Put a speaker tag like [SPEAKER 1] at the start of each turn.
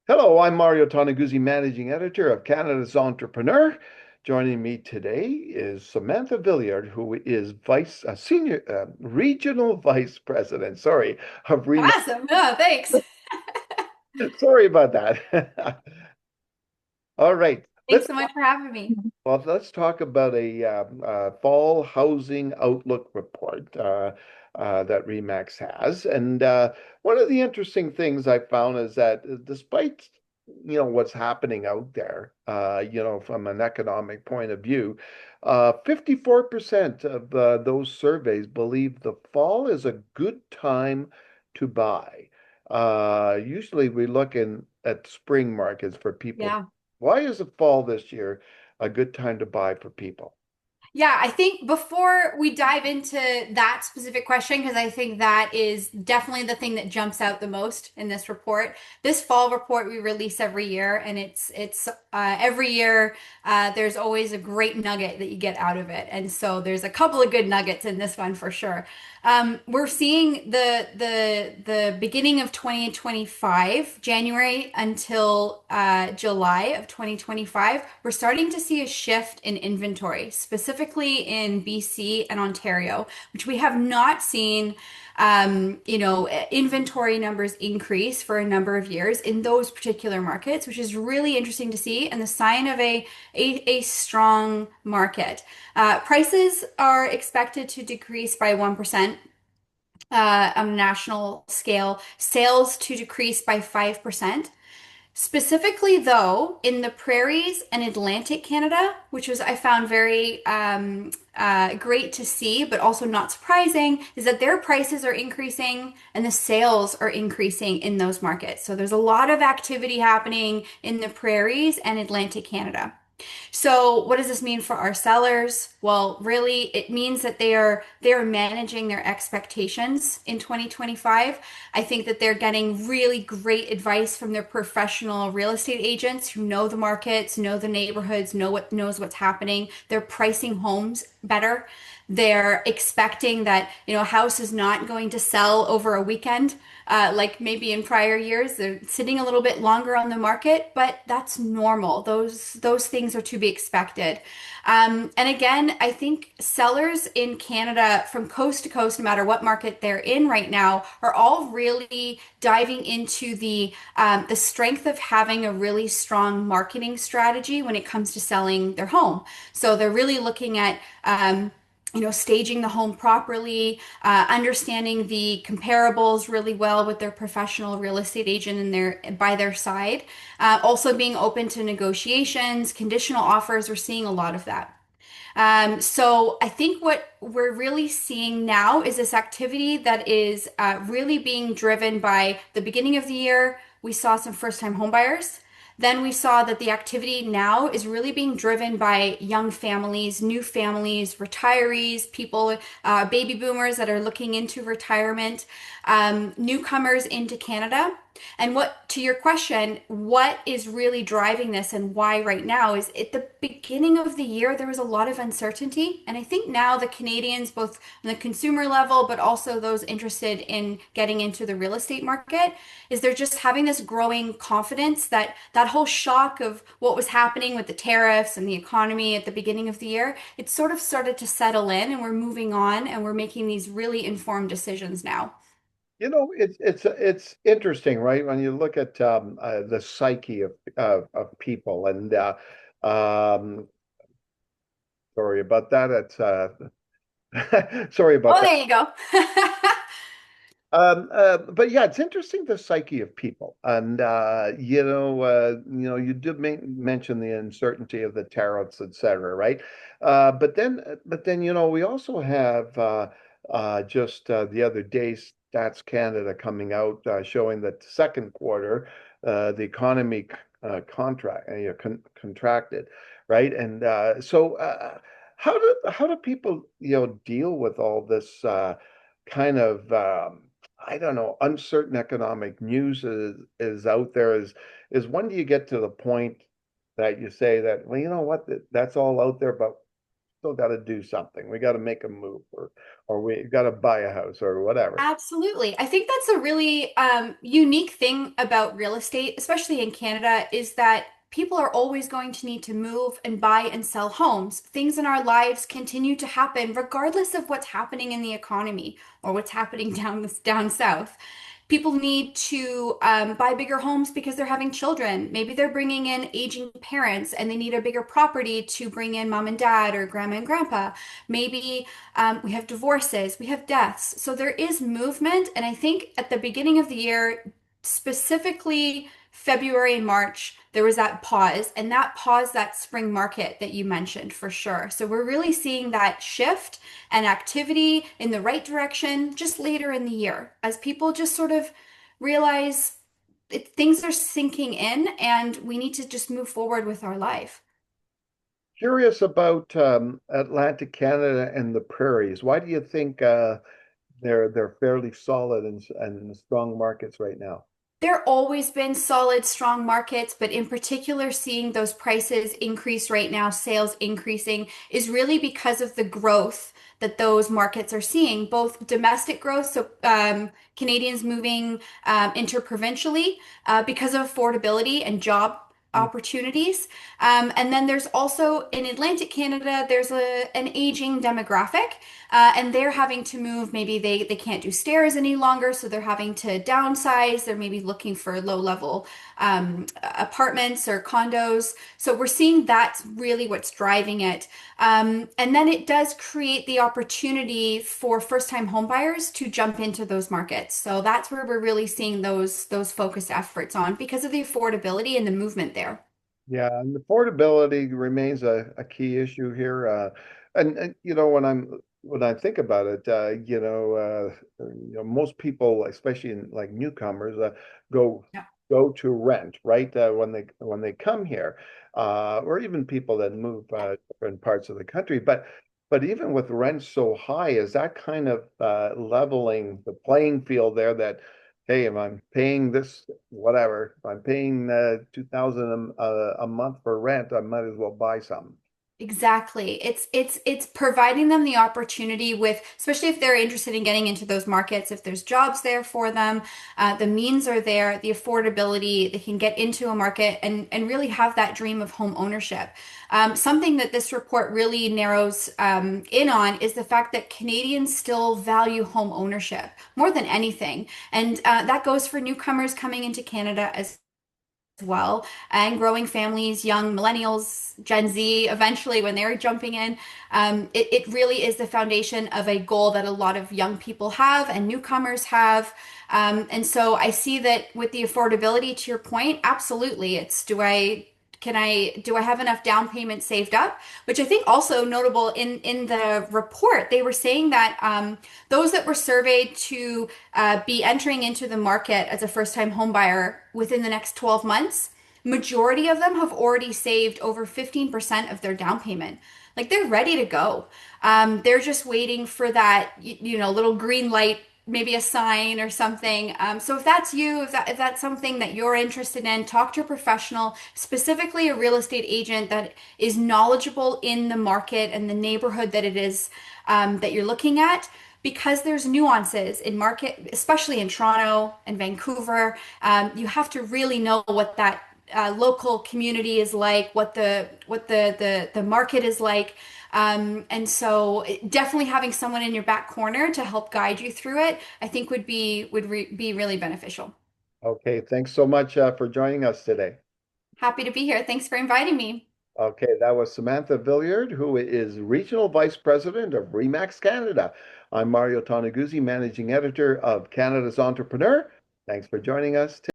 [SPEAKER 1] Hello, I'm Mario Toneguzzi, Managing Editor of Canada's Entrepreneur. Joining me today is Samantha Villiard, who is Senior Regional Vice President, of REMAX.
[SPEAKER 2] Awesome. No, thanks.
[SPEAKER 1] Sorry about that. All right,
[SPEAKER 2] Thanks so much for having me.
[SPEAKER 1] let's talk about a fall housing outlook report that REMAX has. And one of the interesting things I found is that despite what's happening out there, from an economic point of view, 54% of those surveys believe the fall is a good time to buy. Usually we look at spring markets for people.
[SPEAKER 2] Yeah.
[SPEAKER 1] Why is the fall this year a good time to buy for people?
[SPEAKER 2] Yeah, I think before we dive into that specific question, because I think that is definitely the thing that jumps out the most in this report. This fall report we release every year, and it's every year there's always a great nugget that you get out of it, and so there's a couple of good nuggets in this one for sure. We're seeing the beginning of 2025, January until July of 2025, we're starting to see a shift in inventory, specifically in BC and Ontario, which we have not seen inventory numbers increase for a number of years in those particular markets, which is really interesting to see and the sign of a strong market. Prices are expected to decrease by 1% on a national scale, sales to decrease by 5%. Specifically, though, in the prairies and Atlantic Canada, which was I found very great to see, but also not surprising, is that their prices are increasing and the sales are increasing in those markets. So there's a lot of activity happening in the prairies and Atlantic Canada. So what does this mean for our sellers? Well, really, it means that they are managing their expectations in 2025. I think that they're getting really great advice from their professional real estate agents who know the markets, know the neighborhoods, knows what's happening. They're pricing homes better. They're expecting that, a house is not going to sell over a weekend, like maybe in prior years. They're sitting a little bit longer on the market, but that's normal. Those things are to be expected. And again, I think sellers in Canada from coast to coast, no matter what market they're in right now, are all really diving into the strength of having a really strong marketing strategy when it comes to selling their home. So they're really looking at staging the home properly, understanding the comparables really well with their professional real estate agent and by their side. Also being open to negotiations, conditional offers. We're seeing a lot of that. So I think what we're really seeing now is this activity that is really being driven by the beginning of the year. We saw some first-time homebuyers. Then we saw that the activity now is really being driven by young families, new families, retirees, people, baby boomers that are looking into retirement, newcomers into Canada. And to your question, what is really driving this and why right now is at the beginning of the year, there was a lot of uncertainty. And I think now the Canadians, both on the consumer level, but also those interested in getting into the real estate market, is they're just having this growing confidence that that whole shock of what was happening with the tariffs and the economy at the beginning of the year, it sort of started to settle in and we're moving on and we're making these really informed decisions now.
[SPEAKER 1] It's interesting, right? When you look at the psyche of people, and um, sorry about that. Sorry about
[SPEAKER 2] Oh,
[SPEAKER 1] that.
[SPEAKER 2] there you go.
[SPEAKER 1] But yeah, it's interesting the psyche of people, and you did mention the uncertainty of the tariffs, et cetera, right? But then, we also have just the other day Stats Canada coming out showing that the second quarter, the economy contracted, right? And how do people deal with all this kind of I don't know, uncertain economic news is out there. Is when do you get to the point that you say that, well, you know what, that's all out there, but still got to do something. We got to make a move, or we got to buy a house or whatever.
[SPEAKER 2] Absolutely. I think that's a really unique thing about real estate, especially in Canada, is that people are always going to need to move and buy and sell homes. Things in our lives continue to happen regardless of what's happening in the economy or what's happening down south. People need to buy bigger homes because they're having children. Maybe they're bringing in aging parents and they need a bigger property to bring in mom and dad or grandma and grandpa. Maybe we have divorces, we have deaths. So there is movement. And I think at the beginning of the year, specifically February and March, there was that pause, and that paused that spring market that you mentioned for sure. So we're really seeing that shift and activity in the right direction just later in the year as people just sort of realize things are sinking in and we need to just move forward with our life.
[SPEAKER 1] Curious about Atlantic Canada and the prairies. Why do you think they're fairly solid and strong markets right now?
[SPEAKER 2] There always been solid, strong markets, but in particular, seeing those prices increase right now, sales increasing, is really because of the growth that those markets are seeing, both domestic growth, so Canadians moving interprovincially because of affordability and job opportunities. And then there's also in Atlantic Canada, there's an aging demographic, and they're having to move. Maybe they can't do stairs any longer, so they're having to downsize. They're maybe looking for low level apartments or condos. So we're seeing that's really what's driving it. And then it does create the opportunity for first-time homebuyers to jump into those markets. So that's where we're really seeing those focused efforts on because of the affordability and the movement there.
[SPEAKER 1] Yeah, and affordability remains a key issue here. And when I think about it, most people, especially in like newcomers, go
[SPEAKER 2] Yeah.
[SPEAKER 1] go to rent, right? When they come here, or even people that move different parts of the country. But even with rents so high, is that kind of leveling the playing field there that hey, if I'm paying this, whatever, if I'm paying 2000 a month for rent, I might as well buy something.
[SPEAKER 2] Exactly. It's providing them the opportunity with, especially if they're interested in getting into those markets, if there's jobs there for them, the means are there, the affordability, they can get into a market and really have that dream of home ownership. Something that this report really narrows in on is the fact that Canadians still value home ownership more than anything. And that goes for newcomers coming into Canada as well, and growing families, young millennials, Gen Z, eventually when they're jumping in. It really is the foundation of a goal that a lot of young people have and newcomers have. And so I see that with the affordability, to your point, absolutely. It's do I have enough down payment saved up? Which I think also notable in the report, they were saying that those that were surveyed to be entering into the market as a first-time home buyer within the next 12 months, majority of them have already saved over 15% of their down payment. Like they're ready to go. They're just waiting for that, little green light, maybe a sign or something. So if that's you, if that's something that you're interested in, talk to a professional, specifically a real estate agent that is knowledgeable in the market and the neighborhood that it is that you're looking at. Because there's nuances in market, especially in Toronto and Vancouver, you have to really know what that local community is like, what the market is like. And so definitely having someone in your back corner to help guide you through it, I think be really beneficial.
[SPEAKER 1] Okay, thanks so much for joining us today.
[SPEAKER 2] Happy to be here. Thanks for inviting me.
[SPEAKER 1] Okay, that was Samantha Villiard, who is Regional Vice President of REMAX Canada. I'm Mario Toneguzzi, Managing Editor of Canada's Entrepreneur. Thanks for joining us.